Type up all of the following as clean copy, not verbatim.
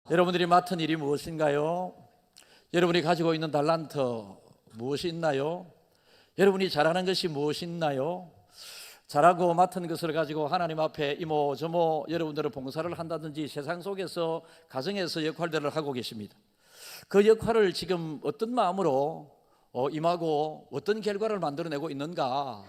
여러분들이 맡은 일이 무엇인가요? 여러분이 가지고 있는 달란트 무엇이 있나요? 여러분이 잘하는 것이 무엇이 있나요? 잘하고 맡은 것을 가지고 하나님 앞에 이모저모 여러분들은 봉사를 한다든지 세상 속에서 가정에서 역할들을 하고 계십니다. 그 역할을 지금 어떤 마음으로 임하고 어떤 결과를 만들어내고 있는가?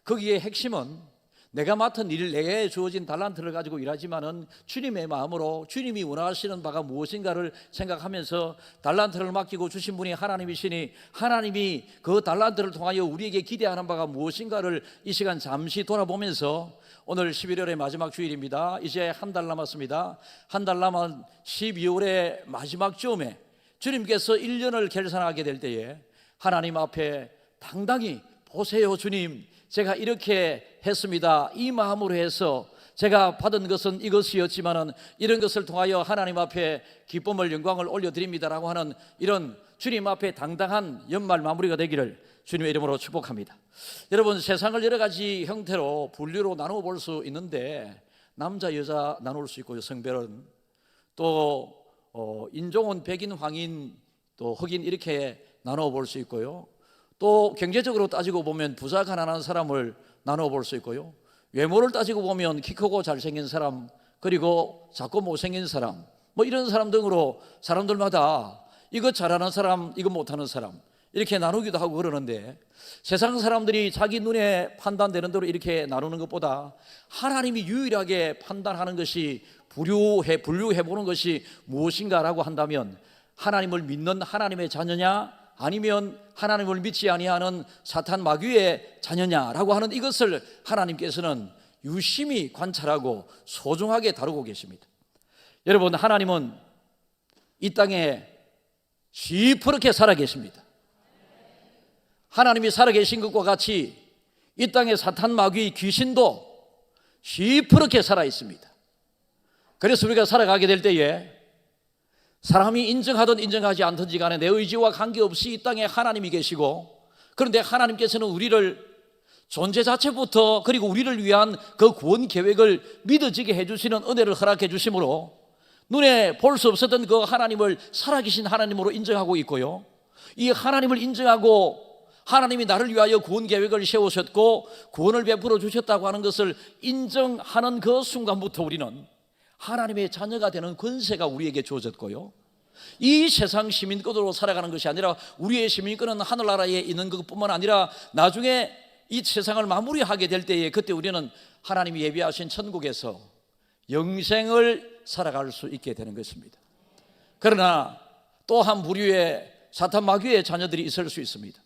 거기에 핵심은 내가 맡은 일, 내게 주어진 달란트를 가지고 일하지만은 주님의 마음으로 주님이 원하시는 바가 무엇인가를 생각하면서 달란트를 맡기고 주신 분이 하나님이시니 하나님이 그 달란트를 통하여 우리에게 기대하는 바가 무엇인가를 이 시간 잠시 돌아보면서 오늘 11월의 마지막 주일입니다. 이제 한 달 남았습니다. 한 달 남은 12월의 마지막 즈음에 주님께서 1년을 결산하게 될 때에 하나님 앞에 당당히 보세요 주님, 제가 이렇게 했습니다. 이 마음으로 해서 제가 받은 것은 이것이었지만은 이런 것을 통하여 하나님 앞에 기쁨을 영광을 올려드립니다라고 하는 이런 주님 앞에 당당한 연말 마무리가 되기를 주님의 이름으로 축복합니다. 여러분, 세상을 여러 가지 형태로 분류로 나누어 볼 수 있는데 남자 여자 나눌 수 있고요, 성별은 또 인종은 백인 황인 또 흑인 이렇게 나누어 볼 수 있고요, 또 경제적으로 따지고 보면 부자 가난한 사람을 나누어 볼 수 있고요, 외모를 따지고 보면 키 크고 잘생긴 사람 그리고 작고 못생긴 사람 이런 사람 등으로 사람들마다 이것 잘하는 사람 이것 못하는 사람 이렇게 나누기도 하고 그러는데, 세상 사람들이 자기 눈에 판단되는 대로 이렇게 나누는 것보다 하나님이 유일하게 판단하는 것이 분류해 보는 것이 무엇인가라고 한다면 하나님을 믿는 하나님의 자녀냐 아니면 하나님을 믿지 아니하는 사탄 마귀의 자녀냐라고 하는 이것을 하나님께서는 유심히 관찰하고 소중하게 다루고 계십니다. 여러분, 하나님은 이 땅에 시퍼렇게 살아계십니다. 하나님이 살아계신 것과 같이 이 땅에 사탄 마귀 귀신도 시퍼렇게 살아있습니다. 그래서 우리가 살아가게 될 때에 사람이 인정하든 인정하지 않든지 간에 내 의지와 관계없이 이 땅에 하나님이 계시고, 그런데 하나님께서는 우리를 존재 자체부터 그리고 우리를 위한 그 구원 계획을 믿어지게 해주시는 은혜를 허락해 주심으로 눈에 볼 수 없었던 그 하나님을 살아계신 하나님으로 인정하고 있고요, 이 하나님을 인정하고 하나님이 나를 위하여 구원 계획을 세우셨고 구원을 베풀어 주셨다고 하는 것을 인정하는 그 순간부터 우리는 하나님의 자녀가 되는 권세가 우리에게 주어졌고요, 이 세상 시민권으로 살아가는 것이 아니라 우리의 시민권은 하늘나라에 있는 것뿐만 아니라 나중에 이 세상을 마무리하게 될 때에 그때 우리는 하나님이 예비하신 천국에서 영생을 살아갈 수 있게 되는 것입니다. 그러나 또 한 부류의 사탄 마귀의 자녀들이 있을 수 있습니다.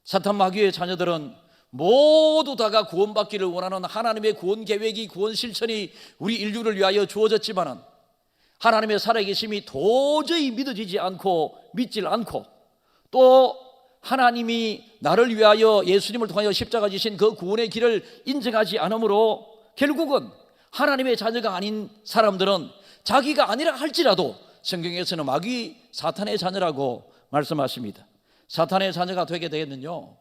사탄 마귀의 자녀들은 모두 다가 구원받기를 원하는 하나님의 구원 계획이, 구원 실천이 우리 인류를 위하여 주어졌지만은 하나님의 살아계심이 도저히 믿어지지 않고 믿질 않고, 또 하나님이 나를 위하여 예수님을 통하여 십자가 지신 그 구원의 길을 인정하지 않으므로 결국은 하나님의 자녀가 아닌 사람들은 자기가 아니라 할지라도 성경에서는 마귀 사탄의 자녀라고 말씀하십니다. 사탄의 자녀가 되게 되겠는요,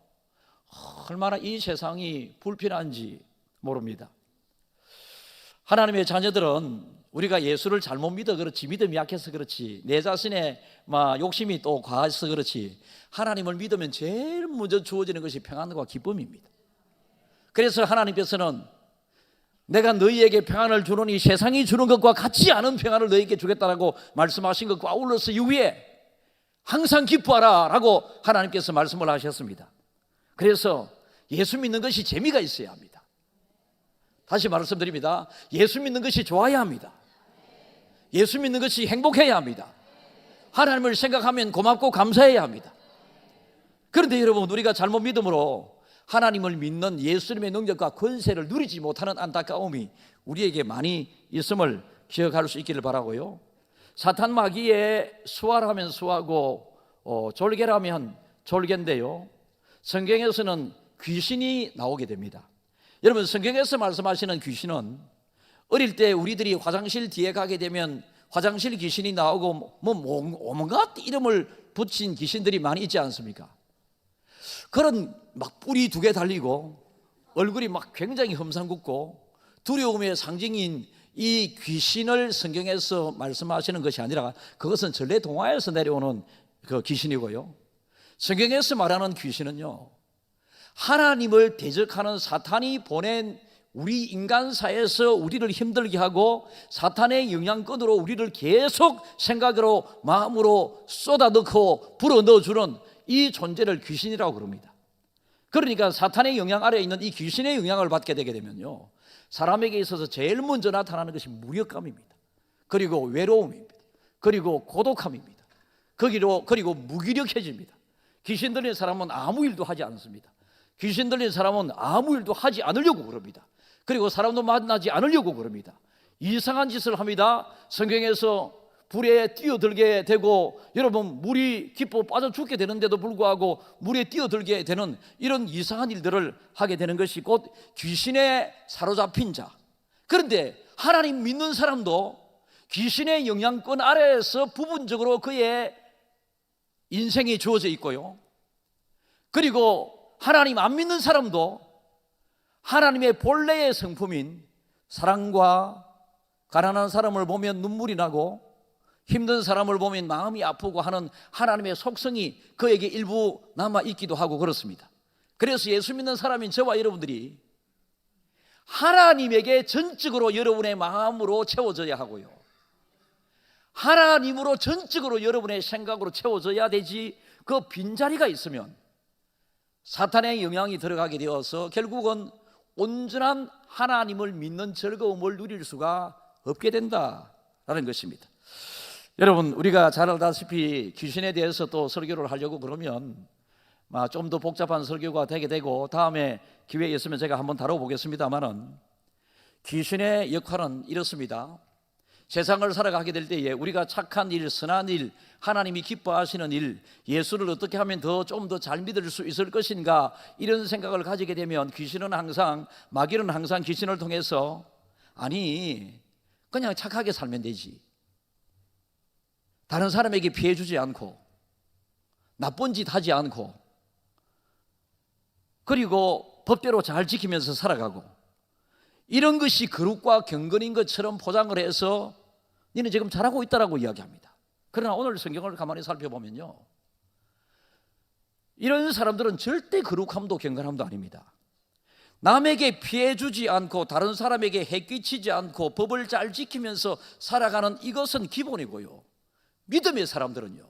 얼마나 이 세상이 불편한지 모릅니다. 하나님의 자녀들은 우리가 예수를 잘못 믿어 그렇지, 믿음이 약해서 그렇지, 내 자신의 욕심이 또 과해서 그렇지, 하나님을 믿으면 제일 먼저 주어지는 것이 평안과 기쁨입니다. 그래서 하나님께서는 내가 너희에게 평안을 주노니 세상이 주는 것과 같지 않은 평안을 너희에게 주겠다라고 말씀하신 것과 아울러서 이후에 항상 기뻐하라 라고 하나님께서 말씀을 하셨습니다. 그래서 예수 믿는 것이 재미가 있어야 합니다. 다시 말씀드립니다. 예수 믿는 것이 좋아야 합니다. 예수 믿는 것이 행복해야 합니다. 하나님을 생각하면 고맙고 감사해야 합니다. 그런데 여러분, 우리가 잘못 믿음으로 하나님을 믿는 예수님의 능력과 권세를 누리지 못하는 안타까움이 우리에게 많이 있음을 기억할 수 있기를 바라고요, 사탄 마귀의 수하라면 수하고 졸개라면 졸개인데요, 성경에서는 귀신이 나오게 됩니다. 여러분, 성경에서 말씀하시는 귀신은 어릴 때 우리들이 화장실 뒤에 가게 되면 화장실 귀신이 나오고 온갖 이름을 붙인 귀신들이 많이 있지 않습니까? 그런 막 뿔이 2개 달리고 얼굴이 막 굉장히 험상궂고 두려움의 상징인 이 귀신을 성경에서 말씀하시는 것이 아니라 그것은 전래 동화에서 내려오는 그 귀신이고요. 성경에서 말하는 귀신은요, 하나님을 대적하는 사탄이 보낸 우리 인간사에서 우리를 힘들게 하고 사탄의 영향권으로 우리를 계속 생각으로 마음으로 쏟아넣고 불어넣어주는 이 존재를 귀신이라고 그럽니다. 그러니까 사탄의 영향 아래에 있는 이 귀신의 영향을 받게 되게 되면요, 사람에게 있어서 제일 먼저 나타나는 것이 무력감입니다. 그리고 외로움입니다. 그리고 고독함입니다. 그리고 무기력해집니다. 귀신 들린 사람은 아무 일도 하지 않습니다. 귀신 들린 사람은 아무 일도 하지 않으려고 그럽니다. 그리고 사람도 만나지 않으려고 그럽니다. 이상한 짓을 합니다. 성경에서 불에 뛰어들게 되고, 여러분 물이 깊어 빠져 죽게 되는데도 불구하고 물에 뛰어들게 되는 이런 이상한 일들을 하게 되는 것이 곧 귀신에 사로잡힌 자. 그런데 하나님 믿는 사람도 귀신의 영향권 아래에서 부분적으로 그의 인생이 주어져 있고요, 그리고 하나님 안 믿는 사람도 하나님의 본래의 성품인 사랑과, 가난한 사람을 보면 눈물이 나고 힘든 사람을 보면 마음이 아프고 하는 하나님의 속성이 그에게 일부 남아있기도 하고 그렇습니다. 그래서 예수 믿는 사람인 저와 여러분들이 하나님에게 전적으로 여러분의 마음으로 채워져야 하고요, 하나님으로 전적으로 여러분의 생각으로 채워져야 되지, 그 빈자리가 있으면 사탄의 영향이 들어가게 되어서 결국은 온전한 하나님을 믿는 즐거움을 누릴 수가 없게 된다라는 것입니다. 여러분, 우리가 잘 알다시피 귀신에 대해서 또 설교를 하려고 그러면 좀 더 복잡한 설교가 되게 되고, 다음에 기회 있으면 제가 한번 다뤄보겠습니다만은, 귀신의 역할은 이렇습니다. 세상을 살아가게 될 때에 우리가 착한 일, 선한 일, 하나님이 기뻐하시는 일, 예수를 어떻게 하면 좀 더 잘 믿을 수 있을 것인가, 이런 생각을 가지게 되면 마귀는 항상 귀신을 통해서 아니 그냥 착하게 살면 되지, 다른 사람에게 피해 주지 않고 나쁜 짓 하지 않고 그리고 법대로 잘 지키면서 살아가고, 이런 것이 거룩과 경건인 것처럼 포장을 해서 너는 지금 잘하고 있다라고 이야기합니다. 그러나 오늘 성경을 가만히 살펴보면요, 이런 사람들은 절대 거룩함도 경건함도 아닙니다. 남에게 피해 주지 않고 다른 사람에게 해 끼치지 않고 법을 잘 지키면서 살아가는 이것은 기본이고요, 믿음의 사람들은요,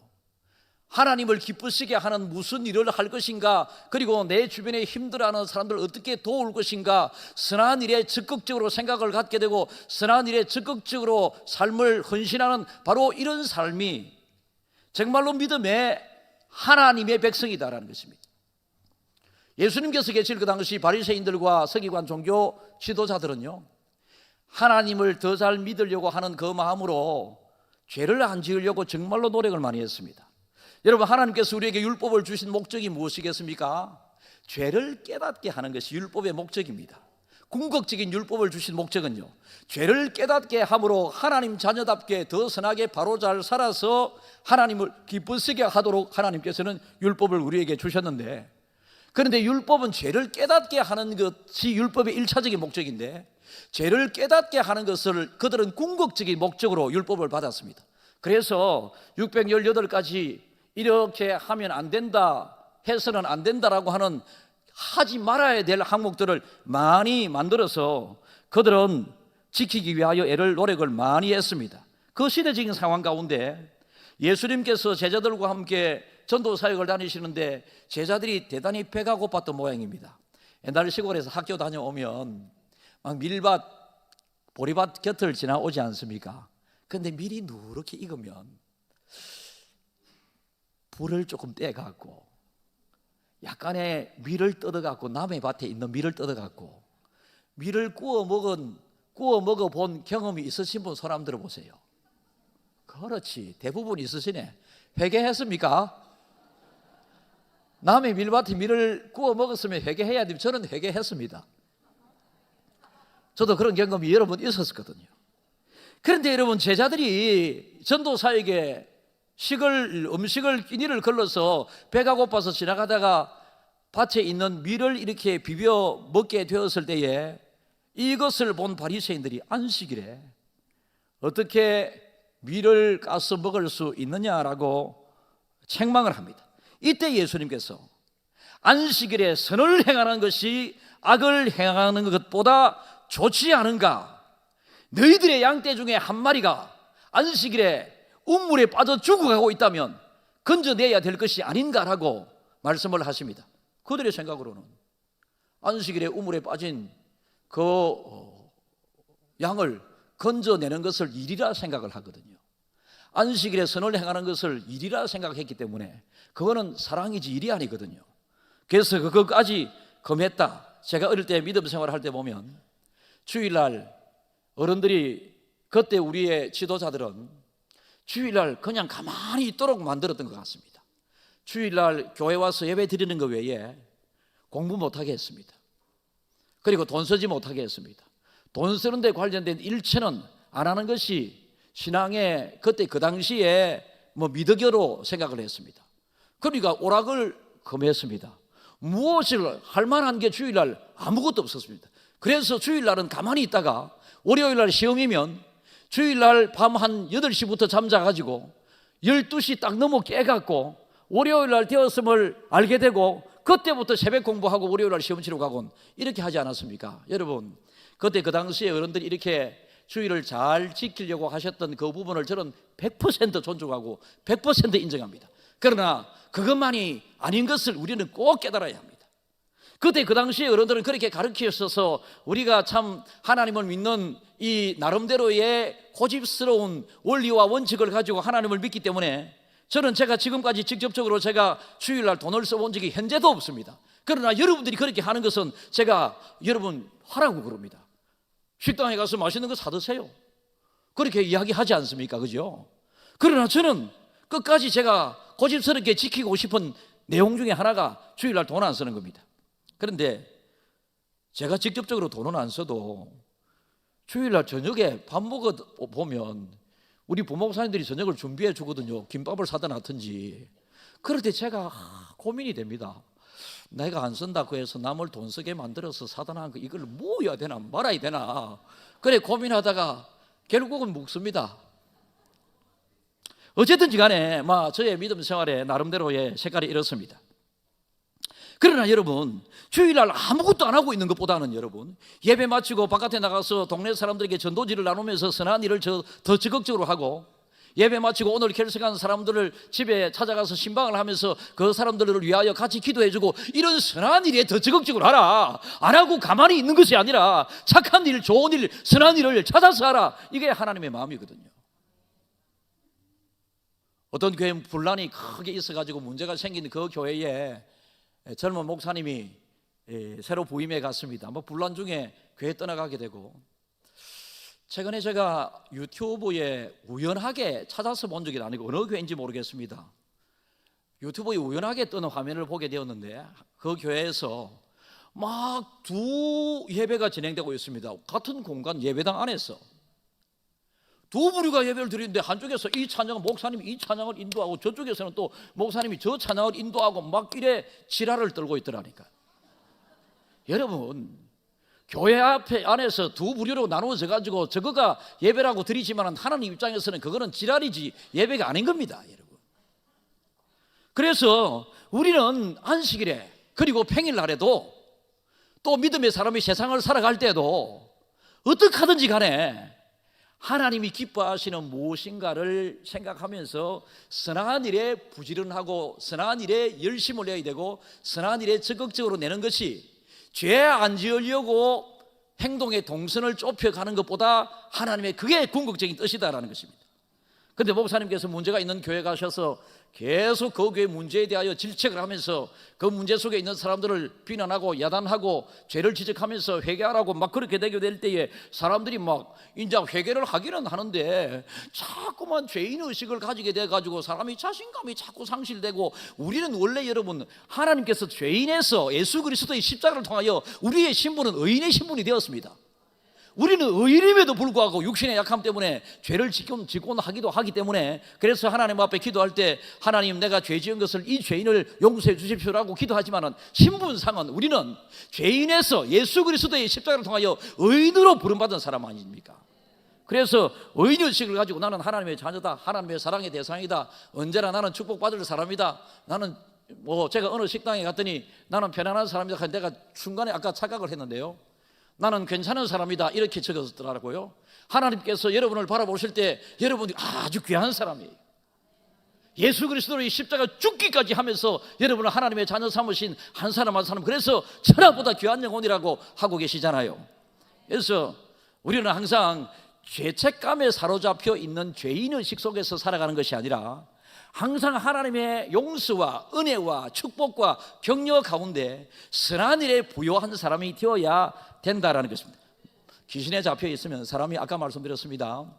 하나님을 기쁘시게 하는 무슨 일을 할 것인가, 그리고 내 주변에 힘들어하는 사람들을 어떻게 도울 것인가, 선한 일에 적극적으로 생각을 갖게 되고 선한 일에 적극적으로 삶을 헌신하는 바로 이런 삶이 정말로 믿음의 하나님의 백성이다라는 것입니다. 예수님께서 계실 그 당시 바리새인들과 서기관 종교 지도자들은요, 하나님을 더 잘 믿으려고 하는 그 마음으로 죄를 안 지으려고 정말로 노력을 많이 했습니다. 여러분, 하나님께서 우리에게 율법을 주신 목적이 무엇이겠습니까? 죄를 깨닫게 하는 것이 율법의 목적입니다. 궁극적인 율법을 주신 목적은요, 죄를 깨닫게 함으로 하나님 자녀답게 더 선하게 바로 잘 살아서 하나님을 기쁘시게 하도록 하나님께서는 율법을 우리에게 주셨는데, 그런데 율법은 죄를 깨닫게 하는 것이 율법의 1차적인 목적인데, 죄를 깨닫게 하는 것을 그들은 궁극적인 목적으로 율법을 받았습니다. 그래서 618가지 이렇게 하면 안 된다, 해서는 안 된다라고 하는 하지 말아야 될 항목들을 많이 만들어서 그들은 지키기 위하여 노력을 많이 했습니다. 그 시대적인 상황 가운데 예수님께서 제자들과 함께 전도 사역을 다니시는데 제자들이 대단히 배가 고팠던 모양입니다. 옛날 시골에서 학교 다녀오면 막 밀밭, 보리밭 곁을 지나오지 않습니까? 근데 밀이 누렇게 익으면 불을 조금 떼갖고 약간의 밀을 뜯어갖고, 남의 밭에 있는 밀을 뜯어갖고 밀을 구워 먹어본 경험이 있으신 분 손 한번 들어보세요. 그렇지, 대부분 있으시네. 회개했습니까? 남의 밀밭에 밀을 구워 먹었으면 회개해야 됩니다. 저는 회개했습니다. 저도 그런 경험이 여러 번 있었거든요. 그런데 여러분, 제자들이 전도사에게 음식을 끼니를 걸러서 배가 고파서 지나가다가 밭에 있는 밀을 이렇게 비벼 먹게 되었을 때에 이것을 본 바리새인들이 안식일에 어떻게 밀을 까서 먹을 수 있느냐라고 책망을 합니다. 이때 예수님께서 안식일에 선을 행하는 것이 악을 행하는 것보다 좋지 않은가? 너희들의 양떼 중에 한 마리가 안식일에 우물에 빠져 죽어가고 있다면 건져내야 될 것이 아닌가라고 말씀을 하십니다. 그들의 생각으로는 안식일에 우물에 빠진 그 양을 건져내는 것을 일이라 생각을 하거든요. 안식일에 선을 행하는 것을 일이라 생각했기 때문에 그거는 사랑이지 일이 아니거든요. 그래서 그것까지 금했다. 제가 어릴 때 믿음 생활을 할 때 보면 주일날 어른들이, 그때 우리의 지도자들은 주일날 그냥 가만히 있도록 만들었던 것 같습니다. 주일날 교회 와서 예배 드리는 것 외에 공부 못하게 했습니다. 그리고 돈 쓰지 못하게 했습니다. 돈 쓰는 데 관련된 일체는 안 하는 것이 신앙의 그때 그 당시에 미덕으로 생각을 했습니다. 그러니까 오락을 금했습니다. 무엇을 할 만한 게 주일날 아무것도 없었습니다. 그래서 주일날은 가만히 있다가 월요일날 시험이면 주일날 밤 한 8시부터 잠자가지고 12시 딱 넘어 깨갖고 월요일날 되었음을 알게 되고 그때부터 새벽 공부하고 월요일날 시험 치러 가곤 이렇게 하지 않았습니까? 여러분, 그때 그 당시에 어른들이 이렇게 주일을 잘 지키려고 하셨던 그 부분을 저는 100% 존중하고 100% 인정합니다. 그러나 그것만이 아닌 것을 우리는 꼭 깨달아야 합니다. 그때 그 당시에 어른들은 그렇게 가르치셔서 우리가 참 하나님을 믿는 이 나름대로의 고집스러운 원리와 원칙을 가지고 하나님을 믿기 때문에 저는 제가 지금까지 직접적으로 제가 주일날 돈을 써본 적이 현재도 없습니다. 그러나 여러분들이 그렇게 하는 것은 제가 여러분 하라고 그럽니다. 식당에 가서 맛있는 거 사드세요. 그렇게 이야기하지 않습니까? 그죠? 그러나 저는 끝까지 제가 고집스럽게 지키고 싶은 내용 중에 하나가 주일날 돈 안 쓰는 겁니다. 그런데 제가 직접적으로 돈은 안 써도 주일날 저녁에 밥 먹어 보면 우리 부목사님들이 저녁을 준비해 주거든요. 김밥을 사다 놨든지. 그럴 때 제가 고민이 됩니다. 내가 안 쓴다고 해서 남을 돈 쓰게 만들어서 사다 놓은 거 이걸 모아야 되나 말아야 되나 그래 고민하다가 결국은 묵습니다. 어쨌든지 간에 저의 믿음 생활에 나름대로의 색깔이 이렇습니다. 그러나 여러분, 주일날 아무것도 안 하고 있는 것보다는 여러분 예배 마치고 바깥에 나가서 동네 사람들에게 전도지를 나누면서 선한 일을 더 적극적으로 하고 예배 마치고 오늘 결석한 사람들을 집에 찾아가서 신방을 하면서 그 사람들을 위하여 같이 기도해주고 이런 선한 일에 더 적극적으로 하라. 안 하고 가만히 있는 것이 아니라 착한 일, 좋은 일, 선한 일을 찾아서 하라. 이게 하나님의 마음이거든요. 어떤 교회 분란이 크게 있어가지고 문제가 생긴 그 교회에 젊은 목사님이 새로 부임해 갔습니다. 분란 중에 교회 떠나가게 되고 최근에 제가 유튜브에 우연하게 찾아서 본 적이 아니고 어느 교회인지 모르겠습니다. 유튜브에 우연하게 뜨는 화면을 보게 되었는데 그 교회에서 막 두 예배가 진행되고 있습니다. 같은 공간 예배당 안에서 두 부류가 예배를 드리는데 한쪽에서 이 찬양은 목사님이 이 찬양을 인도하고 저쪽에서는 또 목사님이 저 찬양을 인도하고 막 이래 지랄을 떨고 있더라니까. 여러분, 교회 앞에 안에서 두 부류로 나누어져 가지고 저거가 예배라고 드리지만 하나님 입장에서는 그거는 지랄이지 예배가 아닌 겁니다, 여러분. 그래서 우리는 안식일에 그리고 평일날에도 또 믿음의 사람이 세상을 살아갈 때도 어떻게 하든지 간에 하나님이 기뻐하시는 무엇인가를 생각하면서 선한 일에 부지런하고 선한 일에 열심을 내야 되고 선한 일에 적극적으로 내는 것이 죄 안 지으려고 행동의 동선을 좁혀가는 것보다 하나님의 그게 궁극적인 뜻이다라는 것입니다. 그런데 목사님께서 문제가 있는 교회 가셔서 계속 그 교회 문제에 대하여 질책을 하면서 그 문제 속에 있는 사람들을 비난하고 야단하고 죄를 지적하면서 회개하라고 막 그렇게 되게 될 때에 사람들이 막 이제 회개를 하기는 하는데 자꾸만 죄인의식을 가지게 돼가지고 사람이 자신감이 자꾸 상실되고 우리는 원래 여러분 하나님께서 죄인에서 예수 그리스도의 십자가를 통하여 우리의 신분은 의인의 신분이 되었습니다. 우리는 의인임에도 불구하고 육신의 약함 때문에 죄를 짓곤 하기도 하기 때문에 그래서 하나님 앞에 기도할 때 하나님 내가 죄 지은 것을 이 죄인을 용서해 주십시오라고 기도하지만 신분상은 우리는 죄인에서 예수 그리스도의 십자가를 통하여 의인으로 부름받은 사람 아닙니까? 그래서 의인의식을 가지고 나는 하나님의 자녀다, 하나님의 사랑의 대상이다, 언제나 나는 축복받을 사람이다, 나는 제가 어느 식당에 갔더니 나는 편안한 사람이다, 내가 중간에 아까 착각을 했는데요, 나는 괜찮은 사람이다 이렇게 적었더라고요. 하나님께서 여러분을 바라보실 때 여러분이 아주 귀한 사람이에요. 예수 그리스도의 십자가 죽기까지 하면서 여러분을 하나님의 자녀 삼으신 한 사람 한 사람, 그래서 천하보다 귀한 영혼이라고 하고 계시잖아요. 그래서 우리는 항상 죄책감에 사로잡혀 있는 죄인의식 속에서 살아가는 것이 아니라 항상 하나님의 용서와 은혜와 축복과 격려 가운데 선한 일에 부요한 사람이 되어야 된다라는 것입니다. 귀신에 잡혀 있으면 사람이 아까 말씀드렸습니다,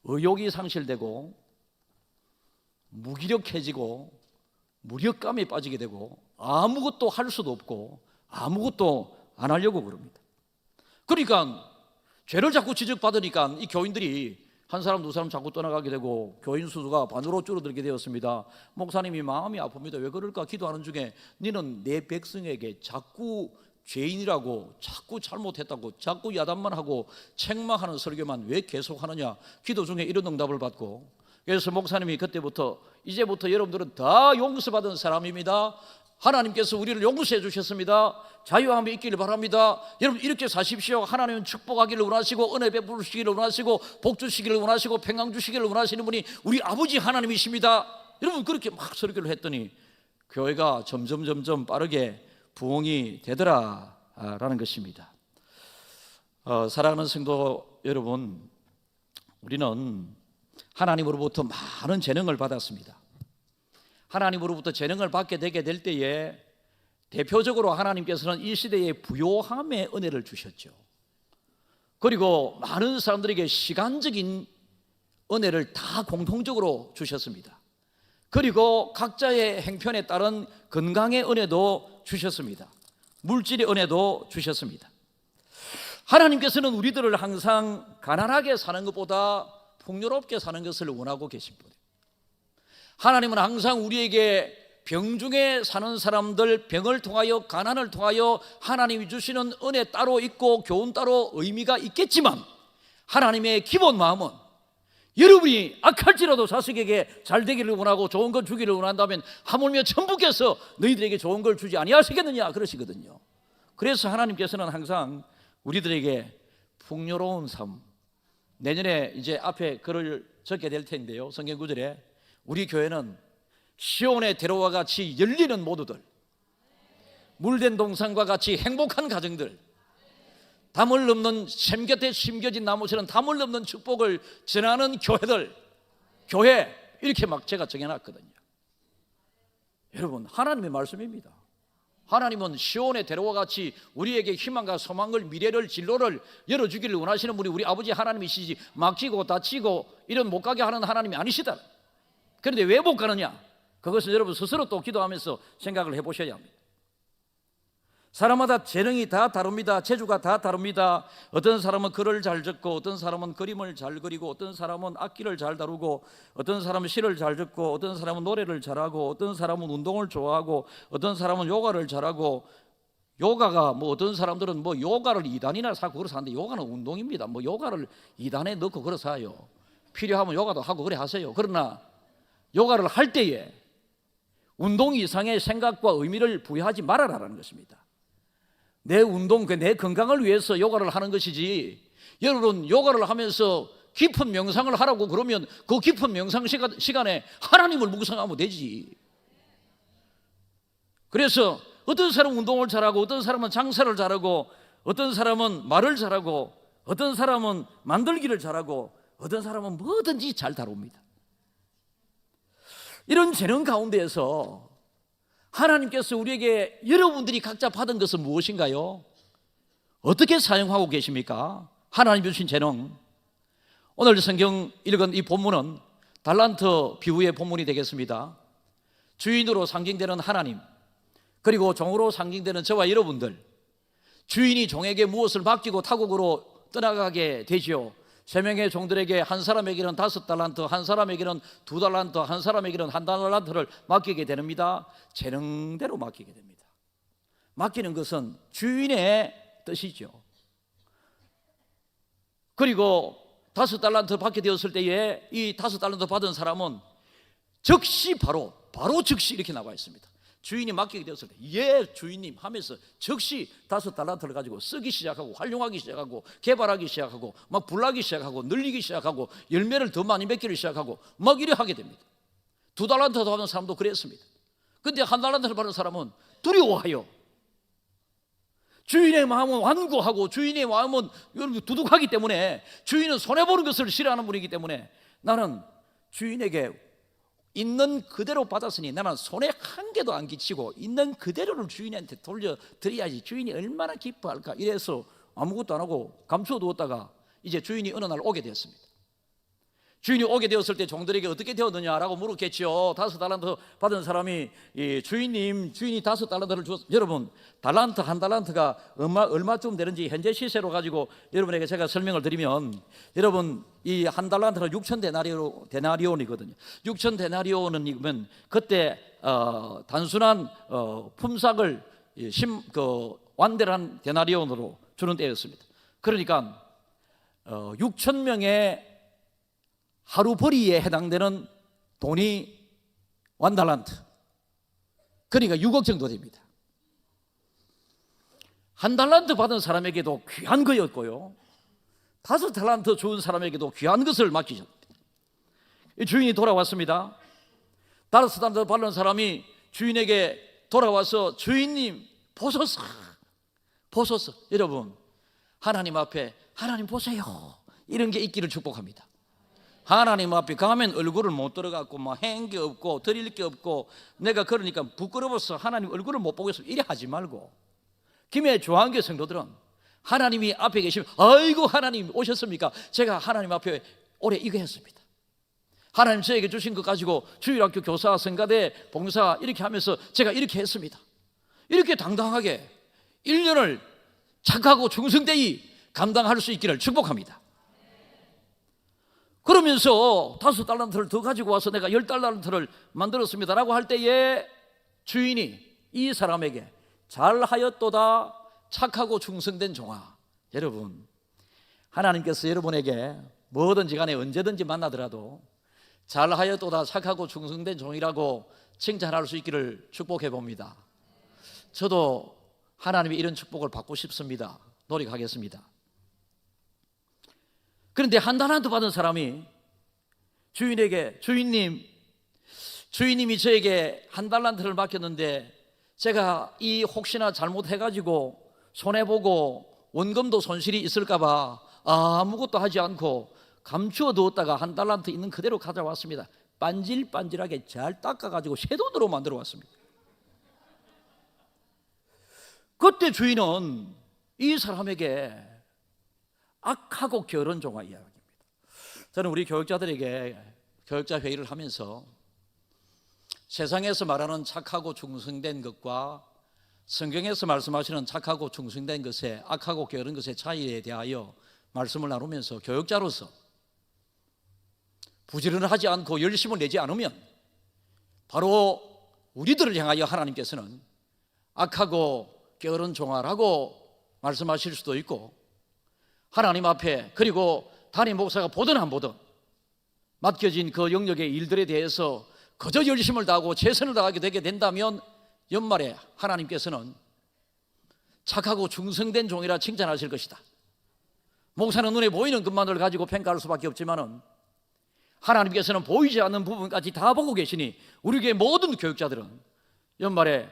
의욕이 상실되고 무기력해지고 무력감에 빠지게 되고 아무것도 할 수도 없고 아무것도 안 하려고 그럽니다. 그러니까 죄를 자꾸 지적받으니까 이 교인들이 한 사람 두 사람 자꾸 떠나가게 되고 교인 수가 반으로 줄어들게 되었습니다. 목사님이 마음이 아픕니다. 왜 그럴까? 기도하는 중에 너는 내 백성에게 자꾸 죄인이라고, 자꾸 잘못했다고, 자꾸 야단만 하고 책망하는 설교만 왜 계속하느냐, 기도 중에 이런 응답을 받고, 그래서 목사님이 그때부터 이제부터 여러분들은 다 용서받은 사람입니다, 하나님께서 우리를 용서해 주셨습니다, 자유함이 있기를 바랍니다, 여러분 이렇게 사십시오, 하나님은 축복하기를 원하시고 은혜 베푸시기를 원하시고 복 주시기를 원하시고 평강 주시기를 원하시는 분이 우리 아버지 하나님이십니다, 여러분 그렇게 막 설교를 했더니 교회가 점점 빠르게 부흥이 되더라라는 것입니다. 사랑하는 성도 여러분, 우리는 하나님으로부터 많은 재능을 받았습니다. 하나님으로부터 재능을 받게 되게 될 때에 대표적으로 하나님께서는 이 시대에 부요함의 은혜를 주셨죠. 그리고 많은 사람들에게 시간적인 은혜를 다 공통적으로 주셨습니다. 그리고 각자의 행편에 따른 건강의 은혜도 주셨습니다. 물질의 은혜도 주셨습니다. 하나님께서는 우리들을 항상 가난하게 사는 것보다 풍요롭게 사는 것을 원하고 계신 분이에요. 하나님은 항상 우리에게 병중에 사는 사람들, 병을 통하여 가난을 통하여 하나님이 주시는 은혜 따로 있고 교훈 따로 의미가 있겠지만, 하나님의 기본 마음은 여러분이 악할지라도 자식에게 잘 되기를 원하고 좋은 걸 주기를 원한다면 하물며 천부께서 너희들에게 좋은 걸 주지 아니하시겠느냐 그러시거든요. 그래서 하나님께서는 항상 우리들에게 풍요로운 삶, 내년에 이제 앞에 글을 적게 될 텐데요, 성경 구절에 우리 교회는 시온의 대로와 같이 열리는 모두들, 물된 동산과 같이 행복한 가정들, 담을 넘는 샘 곁에 심겨진 나무처럼 담을 넘는 축복을 전하는 교회들, 교회 이렇게 막 제가 정해놨거든요. 여러분, 하나님의 말씀입니다. 하나님은 시온의 대로와 같이 우리에게 희망과 소망을, 미래를, 진로를 열어주기를 원하시는 분이 우리 아버지 하나님이시지, 막히고 다치고 이런 못 가게 하는 하나님이 아니시다. 그런데 왜 못 가느냐? 그것을 여러분 스스로 또 기도하면서 생각을 해보셔야 합니다. 사람마다 재능이 다 다릅니다. 재주가 다 다릅니다. 어떤 사람은 글을 잘 적고, 어떤 사람은 그림을 잘 그리고, 어떤 사람은 악기를 잘 다루고, 어떤 사람은 시를 잘 듣고, 어떤 사람은 노래를 잘하고, 어떤 사람은 운동을 좋아하고, 어떤 사람은 요가를 잘하고, 요가가 어떤 사람들은 요가를 2단이나 사고 그래서 하는데, 요가는 운동입니다. 요가를 2단에 넣고 그래서 해요. 필요하면 요가도 하고 그래 하세요. 그러나 요가를 할 때에 운동 이상의 생각과 의미를 부여하지 말아라라는 것입니다. 내 운동, 내 건강을 위해서 요가를 하는 것이지, 여러분 요가를 하면서 깊은 명상을 하라고 그러면 그 깊은 명상 시간에 하나님을 묵상하면 되지. 그래서 어떤 사람은 운동을 잘하고, 어떤 사람은 장사를 잘하고, 어떤 사람은 말을 잘하고, 어떤 사람은 만들기를 잘하고, 어떤 사람은 뭐든지 잘 다룹니다. 이런 재능 가운데에서 하나님께서 우리에게 여러분들이 각자 받은 것은 무엇인가요? 어떻게 사용하고 계십니까? 하나님 주신 재능. 오늘 성경 읽은 이 본문은 달란트 비유의 본문이 되겠습니다. 주인으로 상징되는 하나님, 그리고 종으로 상징되는 저와 여러분들, 주인이 종에게 무엇을 맡기고 타국으로 떠나가게 되지요. 3명의 종들에게 한 사람에게는 5달란트, 한 사람에게는 2달란트, 한 사람에게는 1달란트를 맡기게 됩니다. 재능대로 맡기게 됩니다. 맡기는 것은 주인의 뜻이죠. 그리고 5달란트 받게 되었을 때에 이 5달란트 받은 사람은 즉시 바로 즉시 이렇게 나와 있습니다. 주인이 맡기게 되었을 때 예 주인님 하면서 즉시 5달란트를 가지고 쓰기 시작하고 활용하기 시작하고 개발하기 시작하고 막 불나기 시작하고 늘리기 시작하고 열매를 더 많이 맺기를 시작하고 막 이래 하게 됩니다. 2달란트 받은 사람도 그랬습니다. 근데 1달란트를 받은 사람은 두려워하여 주인의 마음은 완고하고 주인의 마음은 두둑하기 때문에 주인은 손해보는 것을 싫어하는 분이기 때문에 나는 주인에게 있는 그대로 받았으니 나는 손해 한 개도 안 끼치고 있는 그대로를 주인한테 돌려드려야지 주인이 얼마나 기뻐할까 이래서 아무것도 안 하고 감추어 두었다가 이제 주인이 어느 날 오게 되었습니다. 주인이 오게 되었을 때 종들에게 어떻게 되었느냐라고 물었겠죠. 5달란트 받은 사람이 주인이 5달란트를 주었. 여러분 달란트 한 달란트가 얼마쯤 되는지 현재 시세로 가지고 여러분에게 제가 설명을 드리면 여러분 이 한 달란트는 6천 데나리온이거든요. 6천 데나리온은 그때 단순한 품삯을 완대한 데나리온으로 주는 때였습니다. 그러니까 6천 명의 하루벌이에 해당되는 돈이 1달란트, 그러니까 6억 정도 됩니다. 1달란트 받은 사람에게도 귀한 거였고요 5달란트 준 사람에게도 귀한 것을 맡기셨습니다. 주인이 돌아왔습니다. 5달란트 받은 사람이 주인에게 돌아와서 주인님 보소서. 여러분 하나님 앞에 하나님 보세요 이런 게 있기를 축복합니다. 하나님 앞에 가면 얼굴을 못 들어갔고 막 한 게 없고 드릴 게 없고 내가 그러니까 부끄러워서 하나님 얼굴을 못 보겠어 이래 하지 말고 김해 조한교 성도들은 하나님이 앞에 계시면 아이고 하나님 오셨습니까? 제가 하나님 앞에 올해 이거 했습니다. 하나님 저에게 주신 것 가지고 주일학교 교사, 성가대, 봉사 이렇게 하면서 제가 이렇게 했습니다. 이렇게 당당하게 1년을 착하고 충성되이 감당할 수 있기를 축복합니다. 그러면서 5달란트를 더 가지고 와서 내가 10달란트를 만들었습니다 라고 할 때에 주인이 이 사람에게 잘하였도다 착하고 충성된 종아. 여러분 하나님께서 여러분에게 뭐든지 간에 언제든지 만나더라도 잘하였도다 착하고 충성된 종이라고 칭찬할 수 있기를 축복해 봅니다. 저도 하나님의 이런 축복을 받고 싶습니다. 노력하겠습니다. 그런데 1달란트 받은 사람이 주인에게 주인님이 저에게 1달란트를 맡겼는데 제가 이 혹시나 잘못해가지고 손해보고 원금도 손실이 있을까 봐 아무것도 하지 않고 감추어 두었다가 1달란트 있는 그대로 가져왔습니다. 반질반질하게 잘 닦아가지고 새 돈으로 만들어 왔습니다. 그때 주인은 이 사람에게 악하고 게으른 종아 이야기입니다. 저는 우리 교육자들에게 교육자 회의를 하면서 세상에서 말하는 착하고 충성된 것과 성경에서 말씀하시는 착하고 충성된 것의 악하고 게으른 것의 차이에 대하여 말씀을 나누면서 교육자로서 부지런하지 않고 열심을 내지 않으면 바로 우리들을 향하여 하나님께서는 악하고 게으른 종아라고 말씀하실 수도 있고 하나님 앞에 그리고 담임 목사가 보든 안 보든 맡겨진 그 영역의 일들에 대해서 그저 열심을 다하고 최선을 다하게 되게 된다면 연말에 하나님께서는 착하고 충성된 종이라 칭찬하실 것이다. 목사는 눈에 보이는 것만을 가지고 평가할 수밖에 없지만은 하나님께서는 보이지 않는 부분까지 다 보고 계시니 우리 교회 모든 교육자들은 연말에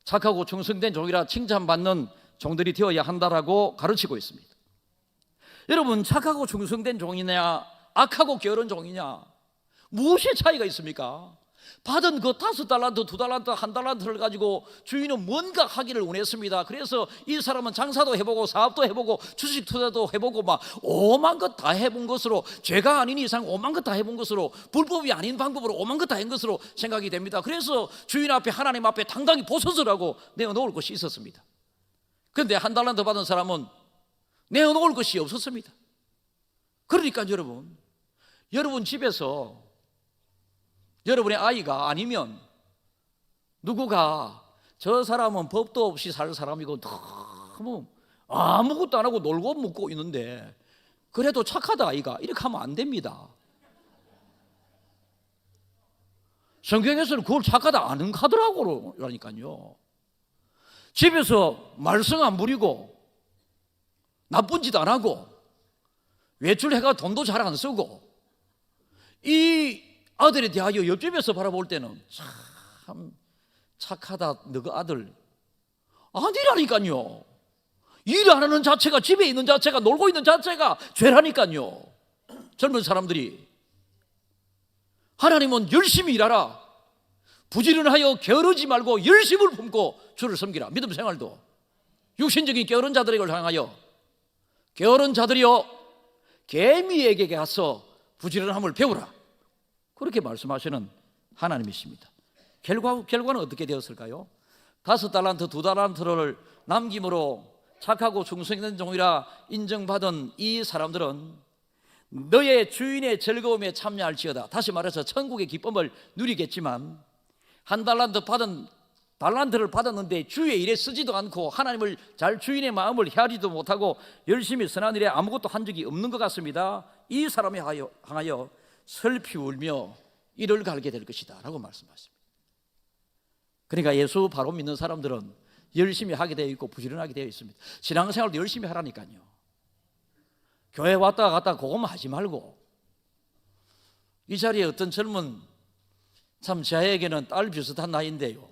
착하고 충성된 종이라 칭찬받는 종들이 되어야 한다라고 가르치고 있습니다. 여러분 착하고 충성된 종이냐 악하고 게으른 종이냐 무엇의 차이가 있습니까? 받은 그 5달란트, 2달란트, 1달란트를 가지고 주인은 뭔가 하기를 원했습니다. 그래서 이 사람은 장사도 해보고 사업도 해보고 주식 투자도 해보고 막 오만 것 다 해본 것으로 죄가 아닌 이상 오만 것 다 해본 것으로 불법이 아닌 방법으로 오만 것 다 한 것으로 생각이 됩니다. 그래서 주인 앞에 하나님 앞에 당당히 보소서라고 내어놓을 것이 있었습니다. 그런데 1달란트 받은 사람은 내어놓을 것이 없었습니다. 그러니까 여러분 집에서 여러분의 아이가 아니면 누구가 저 사람은 법도 없이 살 사람이고 너무 아무것도 안 하고 놀고 먹고 있는데 그래도 착하다 아이가, 이렇게 하면 안 됩니다. 성경에서는 그걸 착하다 안 하더라고 그러니까요. 집에서 말썽 안 부리고 나쁜 짓 안 하고 외출해가 돈도 잘 안 쓰고 이 아들에 대하여 옆집에서 바라볼 때는 참 착하다 너그 아들 아니라니까요. 일 안 하는 자체가, 집에 있는 자체가, 놀고 있는 자체가 죄라니까요. 젊은 사람들이 하나님은 열심히 일하라, 부지런하여 게으르지 말고 열심을 품고 주를 섬기라. 믿음 생활도 육신적인 게으른 자들을 향하여 게으른 자들이여 개미에게 가서 부지런함을 배우라, 그렇게 말씀하시는 하나님이십니다. 결과는 어떻게 되었을까요? 5달란트 2달란트를 남김으로 착하고 충성있는 종이라 인정받은 이 사람들은 너의 주인의 즐거움에 참여할지어다. 다시 말해서 천국의 기쁨을 누리겠지만, 1달란트를 받았는데 주의 일에 쓰지도 않고 하나님을 잘, 주인의 마음을 헤아리지도 못하고 열심히 선한 일에 아무것도 한 적이 없는 것 같습니다. 이 사람에 향하여 슬피 울며 이를 갈게 될 것이다 라고 말씀하십니다. 그러니까 예수 바로 믿는 사람들은 열심히 하게 되어 있고 부지런하게 되어 있습니다. 신앙생활도 열심히 하라니까요. 교회 왔다 갔다 그것만 하지 말고. 이 자리에 어떤 젊은, 참 저에게는 딸 비슷한 나이인데요,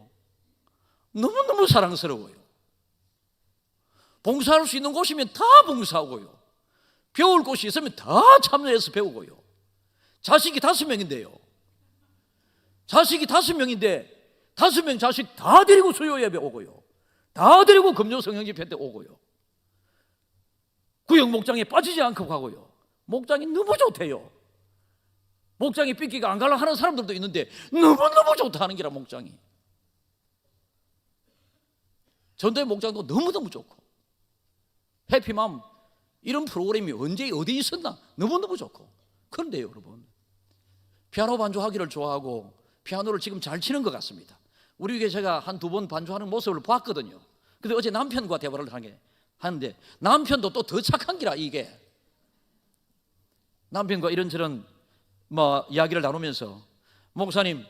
너무너무 사랑스러워요. 봉사할 수 있는 곳이면 다 봉사하고요, 배울 곳이 있으면 다 참여해서 배우고요. 자식이 5명인데요, 자식이 5명인데 5명 자식 다 데리고 수요 예배 오고요, 다 데리고 금요 성령 집회 때 오고요, 구역 목장에 빠지지 않고 가고요. 목장이 너무 좋대요. 목장이 삐끼가 안 가려 하는 사람들도 있는데 너무너무 좋다 하는 게라. 목장이, 전도의 목장도 너무너무 좋고, 해피맘 이런 프로그램이 언제 어디 있었나, 너무너무 좋고. 그런데요 여러분, 피아노 반주하기를 좋아하고 피아노를 지금 잘 치는 것 같습니다. 우리 교회 제가 한 2번 반주하는 모습을 봤거든요. 근데 어제 남편과 대화를 하는데 남편도 또 더 착한 기라. 이게 남편과 이런저런 이야기를 나누면서, 목사님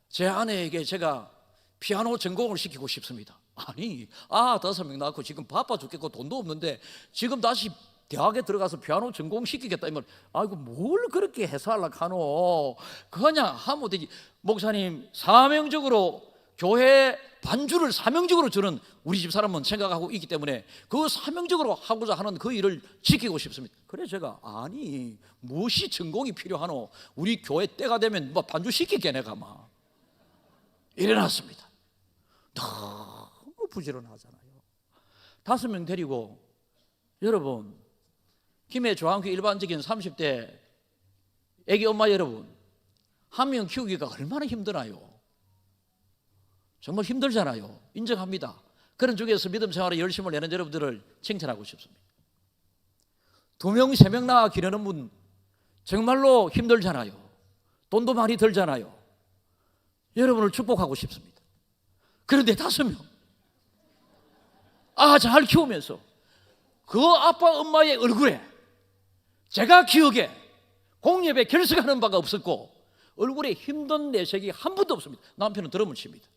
제 아내에게 제가 피아노 전공을 시키고 싶습니다. 아니 5명 낳고 지금 바빠 죽겠고 돈도 없는데 지금 다시 대학에 들어가서 피아노 전공 시키겠다 이면, 아이고 뭘 그렇게 해서 하려고 하노, 그냥 하면 되지. 목사님 사명적으로 교회 반주를 사명적으로 저는 우리 집 사람은 생각하고 있기 때문에 그 사명적으로 하고자 하는 그 일을 지키고 싶습니다. 그래 제가, 아니 무엇이 전공이 필요하노, 우리 교회 때가 되면 반주 시킬게 내가 이래놨습니다. 너무 부지런하잖아요. 5명 데리고, 여러분 김해 조항교 일반적인 30대 애기 엄마 여러분, 1명 키우기가 얼마나 힘드나요? 정말 힘들잖아요. 인정합니다. 그런 중에서 믿음 생활에 열심을 내는 여러분들을 칭찬하고 싶습니다. 2명 3명 낳아 기르는 분 정말로 힘들잖아요. 돈도 많이 들잖아요. 여러분을 축복하고 싶습니다. 그런데 5명 잘 키우면서 그 아빠 엄마의 얼굴에, 제가 기억에 공예배 결석하는 바가 없었고 얼굴에 힘든 내색이 한 번도 없습니다. 남편은 드럼을 칩니다.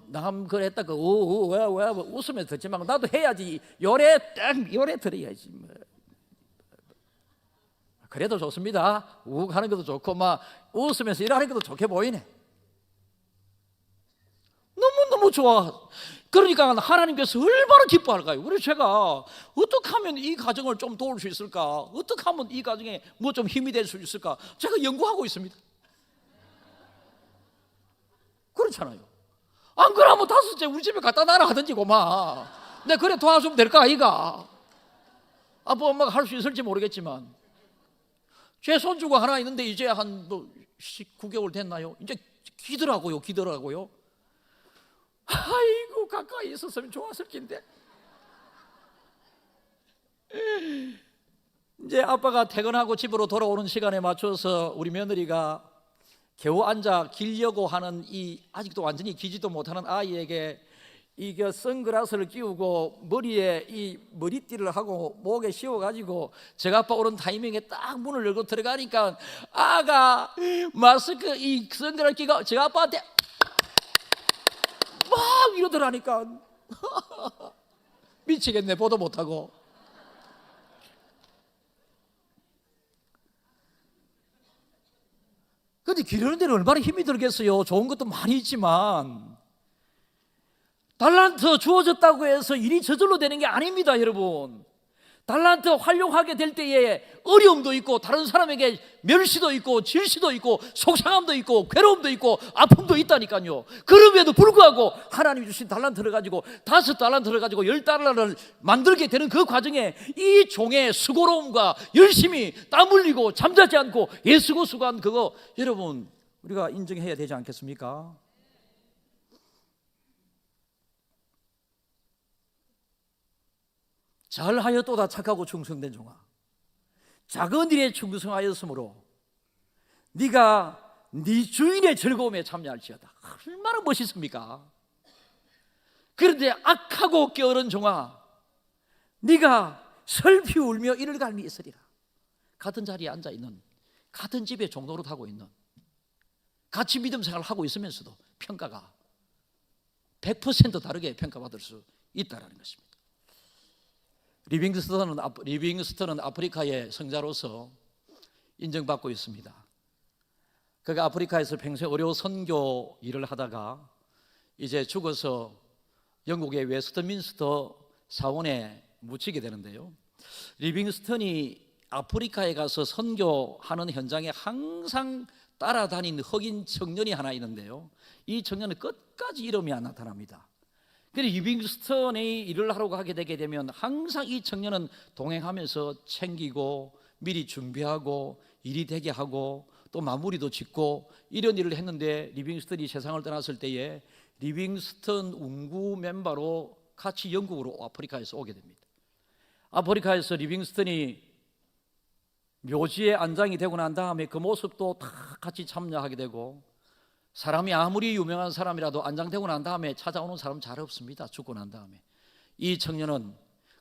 남 그랬다가 왜 웃으면서 듣지만 나도 해야지. 요래 들어야지. 그래도 좋습니다. 욱 하는 것도 좋고 웃으면서 일하는 것도 좋게 보이네. 너무너무 좋아. 그러니까 하나님께서 얼마나 기뻐할까요? 그래서 제가 어떻게 하면 이 가정을 좀 도울 수 있을까, 어떻게 하면 이 가정에 좀 힘이 될 수 있을까, 제가 연구하고 있습니다. 그렇잖아요. 안 그러면 5째 우리 집에 갖다 놔라 하든지 내 그래 도와주면 될까 아이가. 아빠 엄마가 할 수 있을지 모르겠지만 제 손주가 하나 있는데 이제 한 19개월 됐나요? 이제 기더라고요. 아이고 가까이 있었으면 좋았을 텐데. 이제 아빠가 퇴근하고 집으로 돌아오는 시간에 맞춰서 우리 며느리가 겨우 앉아 기려고 하는 이 아직도 완전히 기지도 못하는 아이에게 이게 선글라스를 끼우고 머리에 이 머리띠를 하고 목에 씌워가지고 제가 아빠 오는 타이밍에 딱 문을 열고 들어가니까 아가 마스크 이 선글라스 끼고 제가 아빠한테 막 이러더라니까 미치겠네. 보도 못하고. 근데 기르는 데는 얼마나 힘이 들겠어요. 좋은 것도 많이 있지만 달란트 주어졌다고 해서 일이 저절로 되는 게 아닙니다, 여러분. 달란트 활용하게 될 때에 어려움도 있고 다른 사람에게 멸시도 있고 질시도 있고 속상함도 있고 괴로움도 있고 아픔도 있다니까요. 그럼에도 불구하고 하나님이 주신 달란트를 가지고 5달란트를 가지고 10달란트를 만들게 되는 그 과정에 이 종의 수고로움과 열심히 땀 흘리고 잠자지 않고 애쓰고 수고한 그거 여러분 우리가 인정해야 되지 않겠습니까? 잘하였도다 착하고 충성된 종아, 작은 일에 충성하였으므로 네가 네 주인의 즐거움에 참여할지어다. 얼마나 멋있습니까? 그런데 악하고 게으른 종아, 네가 슬피 울며 이를 갈미 있으리라. 같은 자리에 앉아있는, 같은 집에 종노릇하고 있는, 같이 믿음 생활을 하고 있으면서도 평가가 100% 다르게 평가받을 수 있다는 것입니다. 리빙스턴은 아프리카의 성자로서 인정받고 있습니다. 그가 아프리카에서 평생 의료 선교 일을 하다가 이제 죽어서 영국의 웨스트민스터 사원에 묻히게 되는데요. 리빙스턴이 아프리카에 가서 선교하는 현장에 항상 따라다닌 흑인 청년이 하나 있는데요. 이 청년은 끝까지 이름이 안 나타납니다. 그래서 리빙스턴이 일을 하러 가게 되게 되면 항상 이 청년은 동행하면서 챙기고 미리 준비하고 일이 되게 하고 또 마무리도 짓고 이런 일을 했는데 리빙스턴이 세상을 떠났을 때에 리빙스턴 운구 멤버로 같이 영국으로 아프리카에서 오게 됩니다. 아프리카에서 리빙스턴이 묘지에 안장이 되고 난 다음에 그 모습도 다 같이 참여하게 되고, 사람이 아무리 유명한 사람이라도 안장되고 난 다음에 찾아오는 사람 잘 없습니다. 죽고 난 다음에. 이 청년은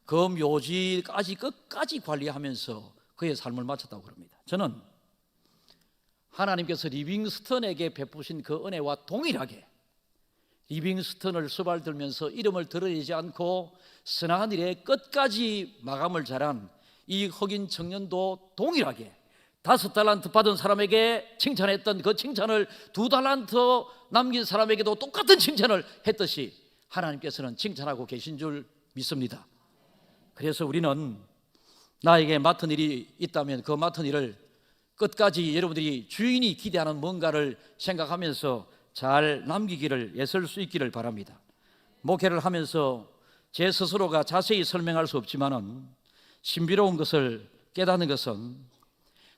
그 묘지까지 끝까지 관리하면서 그의 삶을 마쳤다고 그럽니다. 저는 하나님께서 리빙스턴에게 베푸신 그 은혜와 동일하게 리빙스턴을 수발들면서 이름을 드러내지 않고 선한 일에 끝까지 마감을 잘한 이 흑인 청년도 동일하게 5달란트 받은 사람에게 칭찬했던 그 칭찬을 2달란트 남긴 사람에게도 똑같은 칭찬을 했듯이 하나님께서는 칭찬하고 계신 줄 믿습니다. 그래서 우리는 나에게 맡은 일이 있다면 그 맡은 일을 끝까지 여러분들이 주인이 기대하는 뭔가를 생각하면서 잘 남기기를 애쓸 수 있기를 바랍니다. 목회를 하면서 제 스스로가 자세히 설명할 수 없지만은 신비로운 것을 깨닫는 것은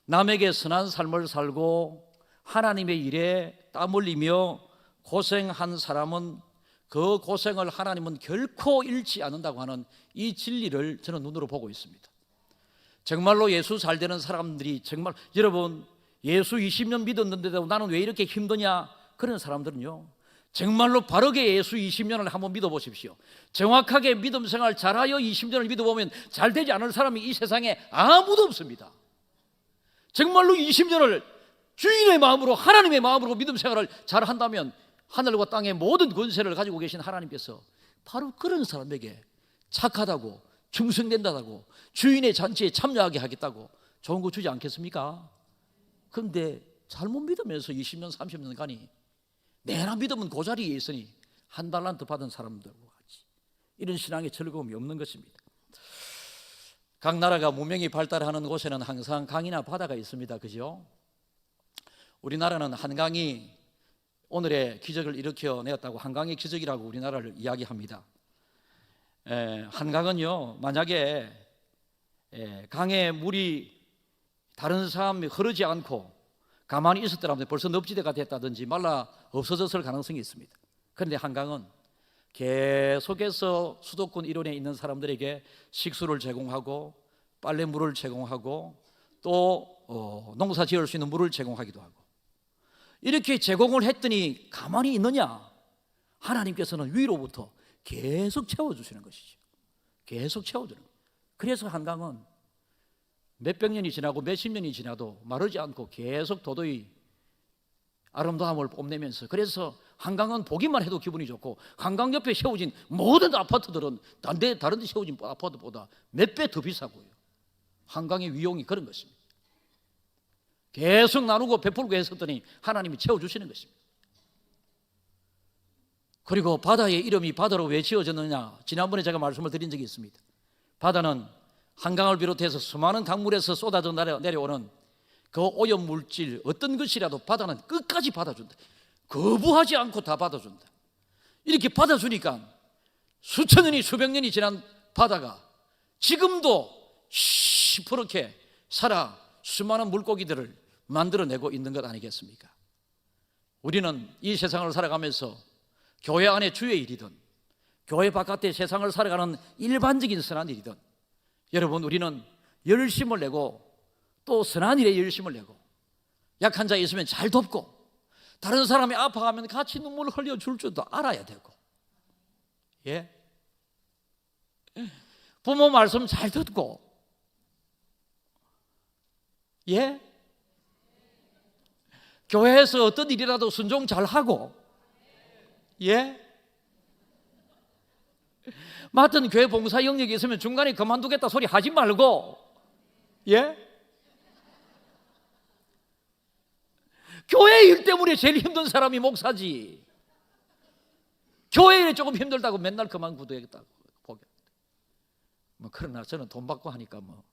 남에게 선한 삶을 살고 하나님의 일에 땀 흘리며 고생한 사람은 그 고생을 하나님은 결코 잃지 않는다고 하는 이 진리를 저는 눈으로 보고 있습니다. 정말로 예수 잘 되는 사람들이 정말 여러분 예수 20년 믿었는데도 나는 왜 이렇게 힘드냐 그런 사람들은요 정말로 바르게 예수 20년을 한번 믿어보십시오. 정확하게 믿음 생활 잘하여 20년을 믿어보면 잘 되지 않을 사람이 이 세상에 아무도 없습니다. 정말로 20년을 주인의 마음으로 하나님의 마음으로 믿음 생활을 잘한다면 하늘과 땅의 모든 권세를 가지고 계신 하나님께서 바로 그런 사람에게 착하다고 충성된다고 주인의 잔치에 참여하게 하겠다고 좋은 거 주지 않겠습니까? 그런데 잘못 믿으면서 20년 30년간이 내나 믿으면 그 자리에 있으니 1달란트 받은 사람들과 같이 이런 신앙의 즐거움이 없는 것입니다. 각 나라가 문명이 발달하는 곳에는 항상 강이나 바다가 있습니다. 그죠? 우리나라는 한강이 오늘의 기적을 일으켜내었다고 한강의 기적이라고 우리나라를 이야기합니다. 한강은요 만약에 강의 물이 다른 사람이 흐르지 않고 가만히 있었더라면 벌써 늪지대가 됐다든지 말라 없어졌을 가능성이 있습니다. 그런데 한강은 계속해서 수도권 일원에 있는 사람들에게 식수를 제공하고 빨래물을 제공하고 또 농사 지을 수 있는 물을 제공하기도 하고 이렇게 제공을 했더니 가만히 있느냐? 하나님께서는 위로부터 계속 채워주시는 것이죠. 계속 채워주는 거예요. 그래서 한강은 몇백 년이 지나고 몇십 년이 지나도 마르지 않고 계속 도도히 아름다움을 뽐내면서, 그래서 한강은 보기만 해도 기분이 좋고, 한강 옆에 세워진 모든 아파트들은 다른 데 세워진 아파트보다 몇 배 더 비싸고요. 한강의 위용이 그런 것입니다. 계속 나누고 베풀고 했었더니 하나님이 채워주시는 것입니다. 그리고 바다의 이름이 바다로 왜 지어졌느냐? 지난번에 제가 말씀을 드린 적이 있습니다. 바다는 한강을 비롯해서 수많은 강물에서 쏟아져 내려오는 그 오염물질 어떤 것이라도 바다는 끝까지 받아준다. 거부하지 않고 다 받아준다. 이렇게 받아주니까 수천 년이 수백 년이 지난 바다가 지금도 시퍼렇게 살아 수많은 물고기들을 만들어내고 있는 것 아니겠습니까? 우리는 이 세상을 살아가면서 교회 안에 주의 일이든 교회 바깥의 세상을 살아가는 일반적인 선한 일이든, 여러분, 우리는 열심을 내고 또 선한 일에 열심을 내고, 약한 자 있으면 잘 돕고, 다른 사람이 아파하면 같이 눈물을 흘려줄 줄도 알아야 되고, 예? 부모 말씀 잘 듣고, 예? 교회에서 어떤 일이라도 순종 잘 하고, 예? 맡은 교회 봉사 영역이 있으면 중간에 그만두겠다 소리 하지 말고, 예? 교회 일 때문에 제일 힘든 사람이 목사지. 교회 일이 조금 힘들다고 맨날 그만두겠다고 보게. 뭐 그러나 저는 돈 받고 하니까 뭐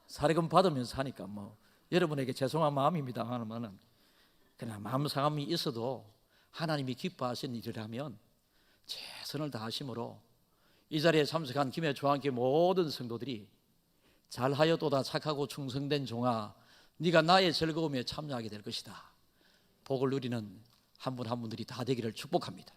사례금 받으면서 하니까 뭐 여러분에게 죄송한 마음입니다만은, 그러나 마음 상함이 있어도 하나님이 기뻐하시는 일을 하면 최선을 다하심으로 이 자리에 참석한 김해 조항교 모든 성도들이 잘하여도다 착하고 충성된 종아, 네가 나의 즐거움에 참여하게 될 것이다. 복을 누리는 한 분 한 분들이 다 되기를 축복합니다.